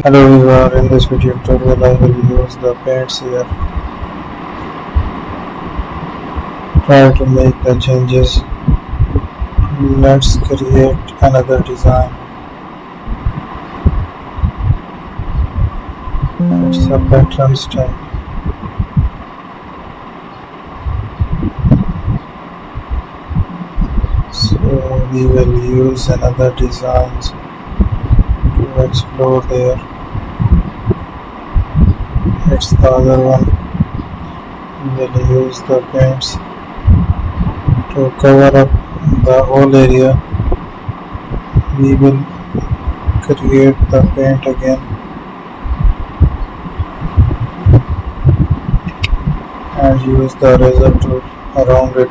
Hello everyone, in this video tutorial I will use the paints here. Try to make the changes. Let's create another design. It's a pattern style. So we will use another designs to explore there. It's the other one. We will use the paints to cover up the whole area. We will create the paint again and use the eraser tool around it.